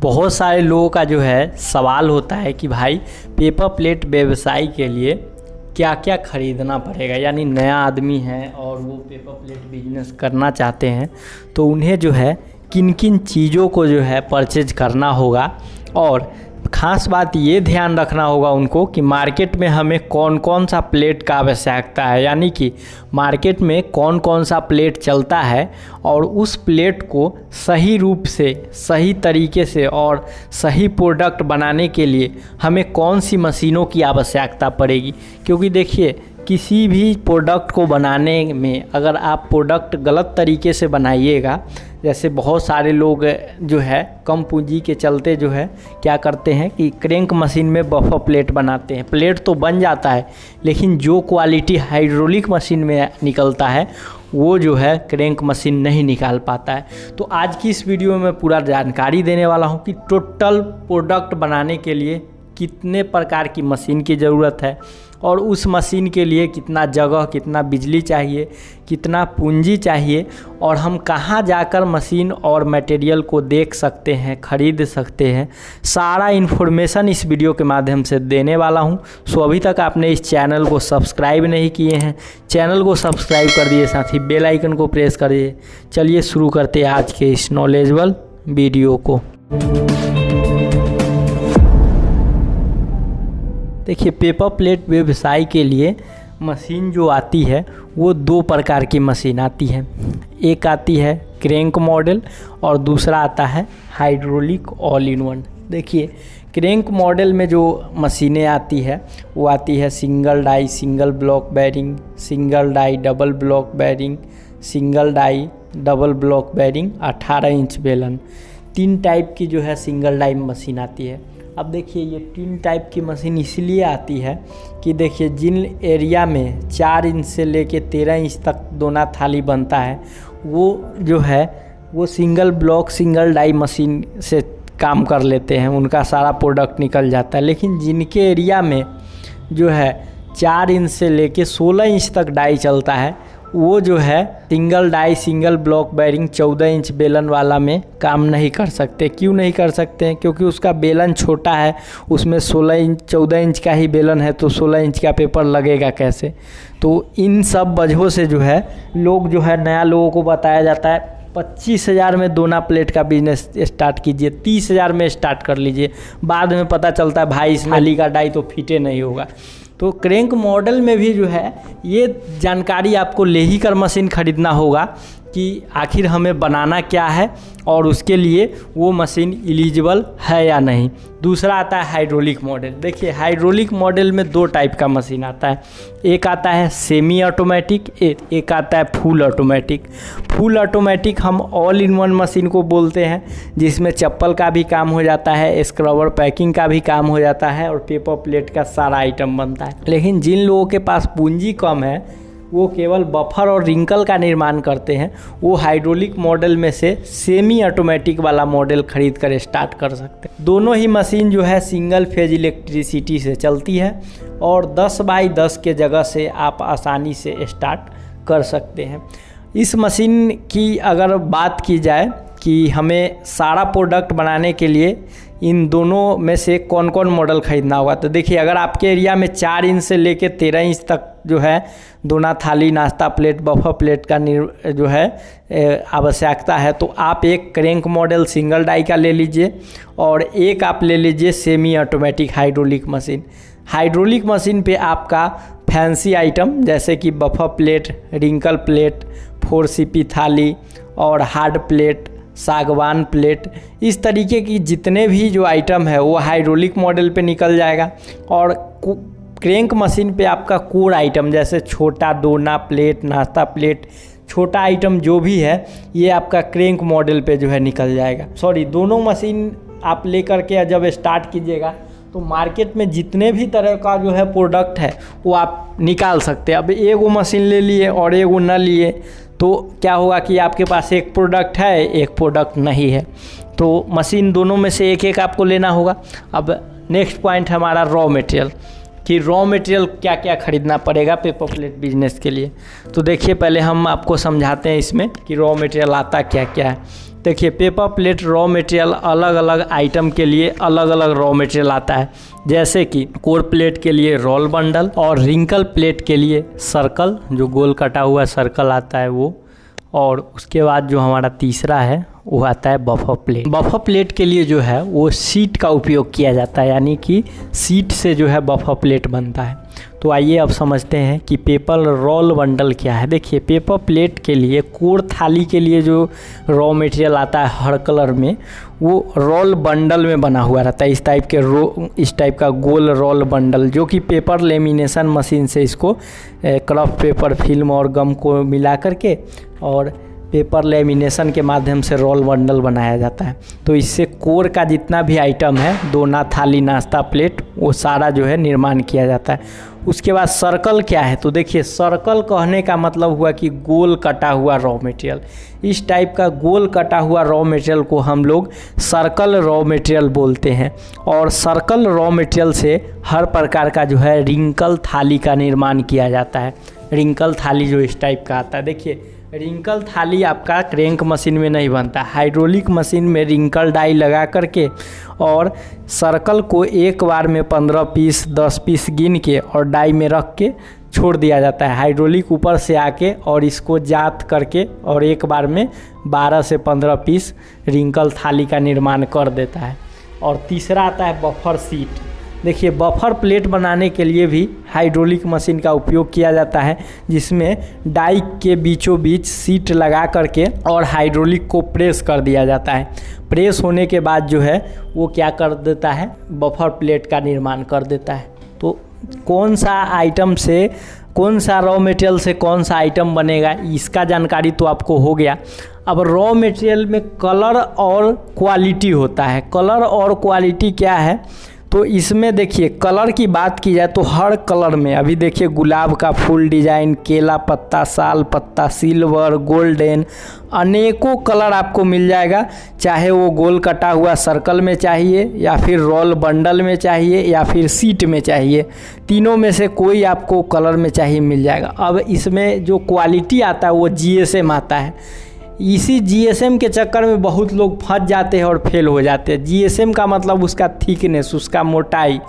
बहुत सारे लोगों का जो है सवाल होता है कि भाई पेपर प्लेट व्यवसाय के लिए क्या क्या ख़रीदना पड़ेगा। यानी नया आदमी है और वो पेपर प्लेट बिजनेस करना चाहते हैं तो उन्हें जो है किन किन चीज़ों को जो है परचेज करना होगा, और ख़ास बात ये ध्यान रखना होगा उनको कि मार्केट में हमें कौन कौन सा प्लेट का आवश्यकता है। यानी कि मार्केट में कौन कौन सा प्लेट चलता है और उस प्लेट को सही रूप से, सही तरीके से और सही प्रोडक्ट बनाने के लिए हमें कौन सी मशीनों की आवश्यकता पड़ेगी। क्योंकि देखिए, किसी भी प्रोडक्ट को बनाने में अगर आप प्रोडक्ट गलत तरीके से बनाइएगा, जैसे बहुत सारे लोग जो है कम पूंजी के चलते जो है क्या करते हैं कि क्रैंक मशीन में बफर प्लेट बनाते हैं। प्लेट तो बन जाता है लेकिन जो क्वालिटी हाइड्रोलिक मशीन में निकलता है वो जो है क्रैंक मशीन नहीं निकाल पाता है। तो आज की इस वीडियो में पूरा जानकारी देने वाला हूँ कि टोटल प्रोडक्ट बनाने के लिए कितने प्रकार की मशीन की ज़रूरत है और उस मशीन के लिए कितना जगह, कितना बिजली चाहिए, कितना पूंजी चाहिए, और हम कहाँ जाकर मशीन और मटेरियल को देख सकते हैं, ख़रीद सकते हैं। सारा इन्फॉर्मेशन इस वीडियो के माध्यम से देने वाला हूं। सो अभी तक आपने इस चैनल को सब्सक्राइब नहीं किए हैं, चैनल को सब्सक्राइब कर दिए, साथ ही बेल आइकन को प्रेस करिए। चलिए शुरू करते हैं आज के इस नॉलेजेबल वीडियो को। देखिए, पेपर प्लेट व्यवसाय के लिए मशीन जो आती है वो दो प्रकार की मशीन आती है। एक आती है क्रैंक मॉडल और दूसरा आता है हाइड्रोलिक ऑल इन वन। देखिए, क्रैंक मॉडल में जो मशीनें आती है वो आती है single die single block bearing, single die double block bearing, single die double block bearing, 18 inch बेलन। 3 टाइप की जो है सिंगल डाई मशीन आती है। अब देखिए, ये 3 टाइप की मशीन इसलिए आती है कि देखिए, जिन एरिया में 4 इंच से लेके 13 इंच तक दोना थाली बनता है वो जो है वो single block single die machine से काम कर लेते हैं, उनका सारा प्रोडक्ट निकल जाता है। लेकिन जिनके एरिया में जो है 4 इंच से लेके 16 इंच तक डाई चलता है वो जो है single die single block bearing 14 inch बेलन वाला में काम नहीं कर सकते। क्यों नहीं कर सकते हैं? क्योंकि उसका बेलन छोटा है, उसमें 14 इंच का ही बेलन है तो 16 इंच का पेपर लगेगा कैसे। तो इन सब वजहों से जो है लोग जो है नया लोगों को बताया जाता है 25,000 में दोना प्लेट का बिजनेस स्टार्ट कीजिए, 30,000 में स्टार्ट कर लीजिए। बाद में पता चलता है भाई इस नाली का डाई तो फिटे नहीं होगा। तो क्रैंक मॉडल में भी जो है ये जानकारी आपको ले ही कर मशीन ख़रीदना होगा कि आखिर हमें बनाना क्या है और उसके लिए वो मशीन एलिजिबल है या नहीं। दूसरा आता है हाइड्रोलिक मॉडल। देखिए, हाइड्रोलिक मॉडल में 2 टाइप का मशीन आता है। एक आता है सेमी ऑटोमेटिक, एक आता है फुल ऑटोमेटिक। फुल ऑटोमेटिक हम ऑल इन वन मशीन को बोलते हैं, जिसमें चप्पल का भी काम हो जाता है, स्क्रबर पैकिंग का भी काम हो जाता है और पेपर प्लेट का सारा आइटम बनता है। लेकिन जिन लोगों के पास पूंजी कम है वो केवल बफर और रिंकल का निर्माण करते हैं, वो हाइड्रोलिक मॉडल में से सेमी ऑटोमेटिक वाला मॉडल खरीद कर स्टार्ट कर सकते हैं। दोनों ही मशीन जो है सिंगल फेज इलेक्ट्रिसिटी से चलती है और 10 बाई 10 के जगह से आप आसानी से स्टार्ट कर सकते हैं। इस मशीन की अगर बात की जाए कि हमें सारा प्रोडक्ट बनाने के लिए इन दोनों में से कौन कौन मॉडल ख़रीदना होगा, तो देखिए, अगर आपके एरिया में 4 इंच से लेके 13 इंच तक जो है दोना थाली, नाश्ता प्लेट, बफर प्लेट का जो है आवश्यकता है तो आप एक क्रैंक मॉडल सिंगल डाई का ले लीजिए और एक आप ले लीजिए semi automatic hydraulic machine. Hydraulic machine पे आपका फैंसी आइटम जैसे कि buffer plate, wrinkle plate, 4CP थाली और हार्ड प्लेट, सागवान प्लेट, इस तरीके की जितने भी जो आइटम है वो हाइड्रोलिक मॉडल पे निकल जाएगा। और क्रैंक मशीन पे आपका कोर आइटम जैसे छोटा दोना प्लेट, नाश्ता प्लेट, छोटा आइटम जो भी है ये आपका क्रैंक मॉडल पे जो है निकल जाएगा। दोनों मशीन आप लेकर के जब स्टार्ट कीजिएगा तो मार्केट में जितने भी तरह का जो है प्रोडक्ट है वो आप निकाल सकते हैं। अब एगो मशीन ले लिए और एगो न लिए तो क्या होगा कि आपके पास एक प्रोडक्ट है, एक प्रोडक्ट नहीं है। तो मशीन दोनों में से एक एक आपको लेना होगा। अब नेक्स्ट पॉइंट हमारा रॉ मटेरियल, कि रॉ मटेरियल क्या क्या ख़रीदना पड़ेगा पेपर प्लेट बिजनेस के लिए। तो देखिए, पहले हम आपको समझाते हैं इसमें कि रॉ मटेरियल आता क्या क्या है। देखिए पेपर प्लेट रॉ मटेरियल अलग अलग आइटम के लिए अलग अलग रॉ मटेरियल आता है, जैसे कि कोर प्लेट के लिए रोल बंडल और रिंकल प्लेट के लिए सर्कल, जो गोल कटा हुआ सर्कल आता है वो, और उसके बाद जो हमारा तीसरा है वो आता है बफर प्लेट। बफर प्लेट के लिए जो है वो सीट का उपयोग किया जाता है, यानी कि सीट से जो है बफर प्लेट बनता है। तो आइए अब समझते हैं कि पेपर रोल बंडल क्या है। देखिए पेपर प्लेट के लिए कोर थाली के लिए जो रॉ मटेरियल आता है हर कलर में, वो रोल बंडल में बना हुआ रहता है, इस टाइप का गोल रोल बंडल, जो कि पेपर लेमिनेशन मशीन से इसको क्राफ्ट पेपर फिल्म और गम को मिला करके और पेपर लेमिनेशन के माध्यम से रोल बंडल बनाया जाता है। तो इससे कोर का जितना भी आइटम है, दोना, थाली, नाश्ता प्लेट, वो सारा जो है निर्माण किया जाता है। उसके बाद सर्कल क्या है, तो देखिए सर्कल कहने का मतलब हुआ कि गोल कटा हुआ रॉ मटेरियल। इस टाइप का गोल कटा हुआ रॉ मटेरियल को हम लोग सर्कल रॉ मटेरियल बोलते हैं। और सर्कल रॉ मटेरियल से हर प्रकार का जो है रिंकल थाली का निर्माण किया जाता है। रिंकल थाली जो इस टाइप का आता है, देखिए रिंकल थाली आपका क्रैंक मशीन में नहीं बनता, हाइड्रोलिक मशीन में रिंकल डाई लगा करके और सर्कल को एक बार में 15 पीस 10 पीस गिन के और डाई में रख के छोड़ दिया जाता है। हाइड्रोलिक ऊपर से आके और इसको जात करके और एक बार में 12 से 15 पीस रिंकल थाली का निर्माण कर देता है। और तीसरा आता है बफर सीट। देखिए बफर प्लेट बनाने के लिए भी हाइड्रोलिक मशीन का उपयोग किया जाता है, जिसमें डाई के बीचों बीच सीट लगा करके और हाइड्रोलिक को प्रेस कर दिया जाता है। प्रेस होने के बाद जो है वो क्या कर देता है, बफर प्लेट का निर्माण कर देता है। तो कौन सा आइटम से, कौन सा रॉ मटेरियल से कौन सा आइटम बनेगा, इसका जानकारी तो आपको हो गया। अब रॉ मटेरियल में कलर और क्वालिटी होता है। कलर और क्वालिटी क्या है, तो इसमें देखिए कलर की बात की जाए तो हर कलर में, अभी देखिए गुलाब का फूल डिजाइन, केला पत्ता, साल पत्ता, सिल्वर, गोल्डन, अनेकों कलर आपको मिल जाएगा। चाहे वो गोल कटा हुआ सर्कल में चाहिए या फिर रोल बंडल में चाहिए या फिर सीट में चाहिए, तीनों में से कोई आपको कलर में चाहिए मिल जाएगा। अब इसमें जो क्वालिटी आता है वो GSM आता है। इसी GSM के चक्कर में बहुत लोग फंस जाते हैं और फेल हो जाते हैं। GSM का मतलब उसका थिकनेस, उसका मोटाई।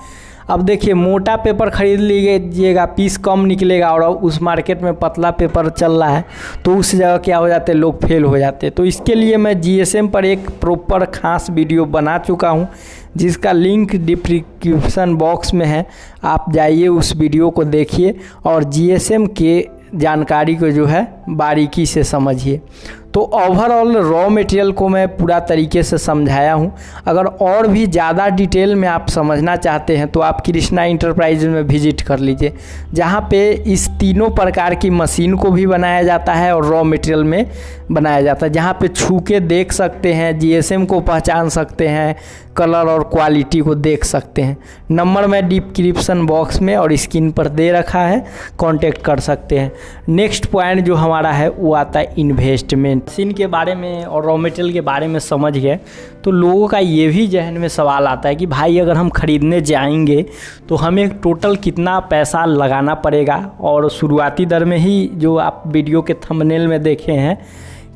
अब देखिए मोटा पेपर खरीद लीजिएगा, पीस कम निकलेगा, और उस मार्केट में पतला पेपर चल रहा है तो उस जगह क्या हो जाते हैं, लोग फेल हो जाते हैं। तो इसके लिए मैं GSM पर एक प्रॉपर खास वीडियो बना चुका हूँ, जिसका लिंक डिस्क्रिप्शन बॉक्स में है। आप जाइए उस वीडियो को देखिए और GSM के जानकारी को जो है बारीकी से समझिए। तो ओवरऑल रॉ मटेरियल को मैं पूरा तरीके से समझाया हूँ। अगर और भी ज़्यादा डिटेल में आप समझना चाहते हैं तो आप कृष्णा इंटरप्राइज में विजिट कर लीजिए, जहाँ पे इस तीनों प्रकार की मशीन को भी बनाया जाता है और रॉ मटेरियल में बनाया जाता है, जहाँ पे छू के देख सकते हैं, GSM को पहचान सकते हैं, कलर और क्वालिटी को देख सकते हैं। नंबर मैं डिस्क्रिप्शन बॉक्स में और स्क्रीन पर दे रखा है, कांटेक्ट कर सकते हैं। नेक्स्ट पॉइंट जो हमारा है वो आता है इन्वेस्टमेंट। मशीन के बारे में और रॉ मटेरियल के बारे में समझ गए तो लोगों का ये भी जहन में सवाल आता है कि भाई अगर हम ख़रीदने जाएंगे तो हमें टोटल कितना पैसा लगाना पड़ेगा। और शुरुआती दर में ही जो आप वीडियो के थंबनेल में देखे हैं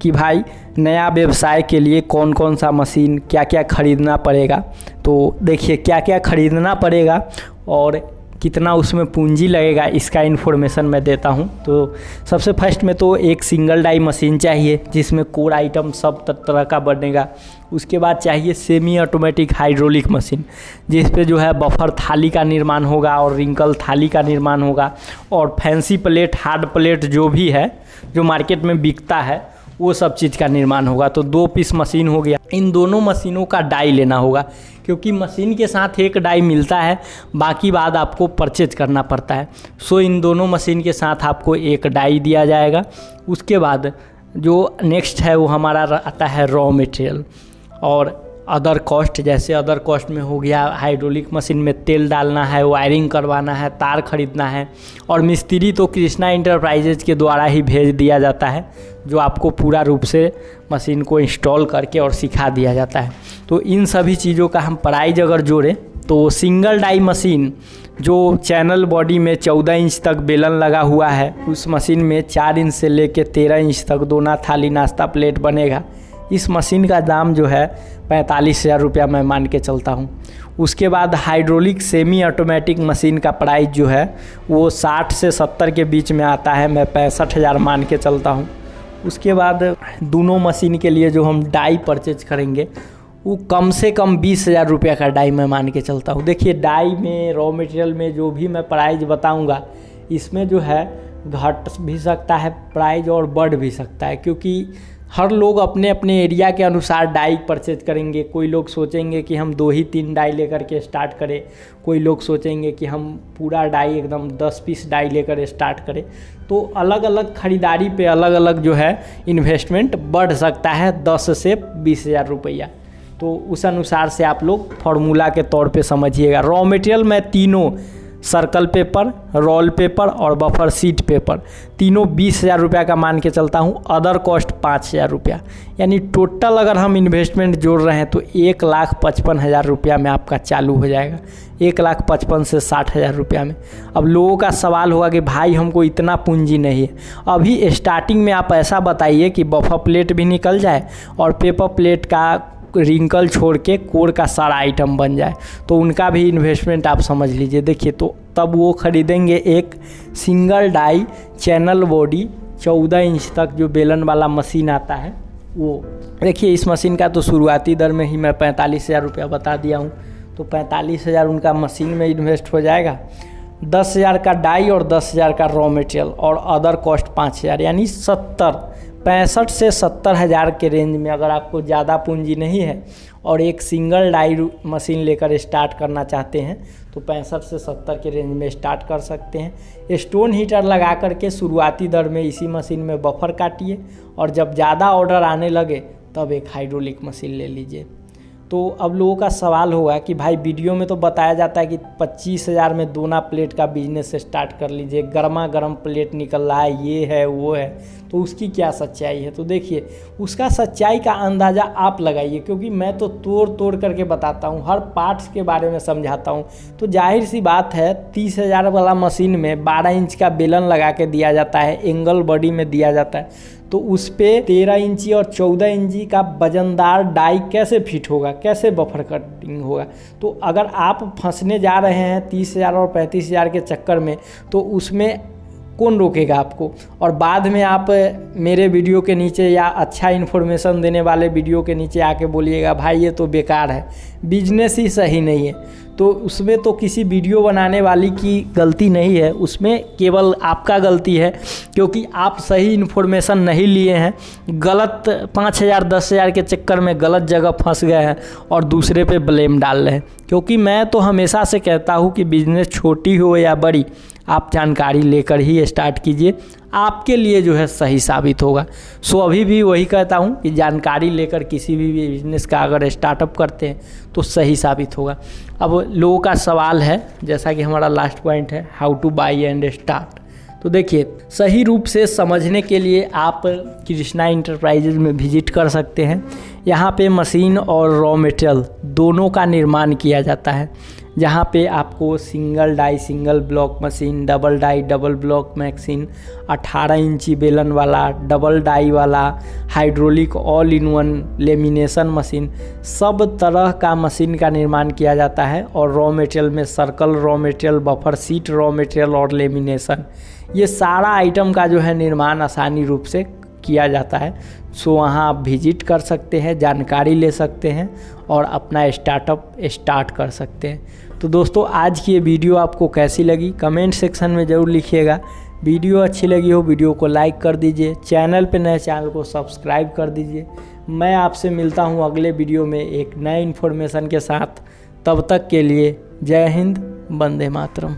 कि भाई नया व्यवसाय के लिए कौन कौन सा मशीन क्या क्या ख़रीदना पड़ेगा। तो देखिए क्या क्या ख़रीदना पड़ेगा और कितना उसमें पूंजी लगेगा, इसका इन्फॉर्मेशन मैं देता हूं। तो सबसे फर्स्ट में तो एक सिंगल डाई मशीन चाहिए, जिसमें कोर आइटम सब तरह का बनेगा। उसके बाद चाहिए सेमी ऑटोमेटिक हाइड्रोलिक मशीन, जिस पे जो है बफर थाली का निर्माण होगा और रिंकल थाली का निर्माण होगा, और फैंसी प्लेट, हार्ड प्लेट जो भी है जो मार्केट में बिकता है वो सब चीज़ का निर्माण होगा। तो 2 पीस मशीन हो गया। इन दोनों मशीनों का डाई लेना होगा, क्योंकि मशीन के साथ एक डाई मिलता है, बाकी बाद आपको परचेज करना पड़ता है। सो इन दोनों मशीन के साथ आपको एक डाई दिया जाएगा। उसके बाद जो नेक्स्ट है वो हमारा आता है रॉ मटेरियल और अदर कॉस्ट। जैसे अदर कॉस्ट में हो गया हाइड्रोलिक मशीन में तेल डालना है, वायरिंग करवाना है, तार खरीदना है, और मिस्त्री तो कृष्णा इंटरप्राइजेज के द्वारा ही भेज दिया जाता है, जो आपको पूरा रूप से मशीन को इंस्टॉल करके और सिखा दिया जाता है। तो इन सभी चीज़ों का हम प्राइस अगर जोड़ें तो सिंगल डाई मशीन जो चैनल बॉडी में 14 इंच तक बेलन लगा हुआ है, उस मशीन में 4 इंच से लेकर 13 इंच तक दोना, थाली, नाश्ता प्लेट बनेगा। इस मशीन का दाम जो है 45,000 रुपया मैं मान के चलता हूँ। उसके बाद हाइड्रोलिक सेमी ऑटोमेटिक मशीन का प्राइस जो है वो 60 से 70 के बीच में आता है, मैं 65,000 मान के चलता हूँ। उसके बाद दोनों मशीन के लिए जो हम डाई परचेज करेंगे वो कम से कम 20,000 रुपया का डाई मैं मान के चलता हूँ। देखिए डाई में, रॉ मटेरियल में जो भी मैं प्राइस बताऊँगा इसमें जो है घट भी सकता है प्राइस और बढ़ भी सकता है, क्योंकि हर लोग अपने अपने एरिया के अनुसार डाई परचेज करेंगे। कोई लोग सोचेंगे कि हम 2 ही 3 डाई लेकर के स्टार्ट करें, कोई लोग सोचेंगे कि हम पूरा डाई एकदम 10 पीस डाई लेकर स्टार्ट करें। तो अलग अलग ख़रीदारी पे अलग अलग जो है इन्वेस्टमेंट बढ़ सकता है 10 से 20,000 रुपया। तो उस अनुसार से आप लोग फार्मूला के तौर पे समझिएगा। रॉ मटेरियल में तीनों सर्कल पेपर, रोल पेपर और बफर सीट पेपर तीनों 20,000 रुपया का मान के चलता हूँ। अदर कॉस्ट 5,000 रुपया, यानी टोटल अगर हम इन्वेस्टमेंट जोड़ रहे हैं तो 1,55,000 रुपया में आपका चालू हो जाएगा। 1,55,000 से 60,000 रुपया में। अब लोगों का सवाल होगा कि भाई हमको इतना पूंजी नहीं है। अभी स्टार्टिंग में आप ऐसा बताइए कि बफर प्लेट भी निकल जाए और पेपर प्लेट का रिंकल छोड़ के कोर का सारा आइटम बन जाए, तो उनका भी इन्वेस्टमेंट आप समझ लीजिए। देखिए तो तब वो ख़रीदेंगे एक single die channel body 14 inch तक जो बेलन वाला मशीन आता है वो। देखिए इस मशीन का तो शुरुआती दर में ही मैं 45,000 रुपया बता दिया हूँ, तो 45,000 उनका मशीन में इन्वेस्ट हो जाएगा। 10,000 का डाई और 10,000 का रॉ मटेरियल और अदर कॉस्ट 5,000, यानी 65 से 70,000 के रेंज में अगर आपको ज़्यादा पूंजी नहीं है और एक सिंगल डाई मशीन लेकर स्टार्ट करना चाहते हैं तो 65 से 70 के रेंज में स्टार्ट कर सकते हैं। स्टोन हीटर लगा करके शुरुआती दर में इसी मशीन में बफर काटिए और जब ज़्यादा ऑर्डर आने लगे तब एक हाइड्रोलिक मशीन ले लीजिए। तो अब लोगों का सवाल होगा कि भाई वीडियो में तो बताया जाता है कि 25,000 में दोना प्लेट का बिजनेस स्टार्ट कर लीजिए, गर्मा गर्म प्लेट निकल रहा है, ये है वो है, तो उसकी क्या सच्चाई है? तो देखिए उसका सच्चाई का अंदाज़ा आप लगाइए, क्योंकि मैं तो तोड़ तोड़ करके बताता हूँ, हर पार्ट्स के बारे में समझाता हूँ। तो जाहिर सी बात है 30,000 वाला मशीन में 12 इंच का बेलन लगा के दिया जाता है, एंगल बॉडी में दिया जाता है, तो उस पर 13 इंची और 14 इंची का वजनदार डाई कैसे फिट होगा, कैसे बफर कटिंग होगा? तो अगर आप फंसने जा रहे हैं 30,000 और 35,000 के चक्कर में तो उसमें कौन रोकेगा आपको? और बाद में आप मेरे वीडियो के नीचे या अच्छा इन्फॉर्मेशन देने वाले वीडियो के नीचे आके बोलिएगा भाई ये तो बेकार है, बिजनेस ही सही नहीं है, तो उसमें तो किसी वीडियो बनाने वाली की गलती नहीं है, उसमें केवल आपका गलती है, क्योंकि आप सही इन्फॉर्मेशन नहीं लिए हैं, गलत 5,000 10,000 के चक्कर में गलत जगह फंस गए हैं और दूसरे पे ब्लेम डाल रहे हैं। क्योंकि मैं तो हमेशा से कहता हूँ कि बिजनेस छोटी हो या बड़ी, आप जानकारी लेकर ही स्टार्ट कीजिए, आपके लिए जो है सही साबित होगा। सो अभी भी वही कहता हूँ कि जानकारी लेकर किसी भी बिजनेस का अगर स्टार्टअप करते हैं तो सही साबित होगा। अब लोगों का सवाल है, जैसा कि हमारा लास्ट पॉइंट है, how two by and start. तो देखिए सही रूप से समझने के लिए आप कृष्णा इंटरप्राइजेज में विजिट कर सकते हैं। यहाँ पे मशीन और रॉ मटेरियल दोनों का निर्माण किया जाता है, जहाँ पे आपको single die single block machine, double die double block machine, 18 इंची बेलन वाला, डबल डाई वाला, hydraulic all in one lamination machine, सब तरह का मशीन का निर्माण किया जाता है। और रॉ मटेरियल में circle raw material, buffer seat raw material और लेमिनेशन, ये सारा आइटम का जो है निर्माण आसानी रूप से किया जाता है। सो वहाँ आप विजिट कर सकते हैं, जानकारी ले सकते हैं और अपना स्टार्टअप स्टार्ट कर सकते हैं। तो दोस्तों आज की ये वीडियो आपको कैसी लगी कमेंट सेक्शन में ज़रूर लिखिएगा। वीडियो अच्छी लगी हो वीडियो को लाइक कर दीजिए, चैनल पे नए चैनल को सब्सक्राइब कर दीजिए। मैं आपसे मिलता हूँ अगले वीडियो में एक नए इन्फॉर्मेशन के साथ। तब तक के लिए जय हिंद, वंदे मातरम।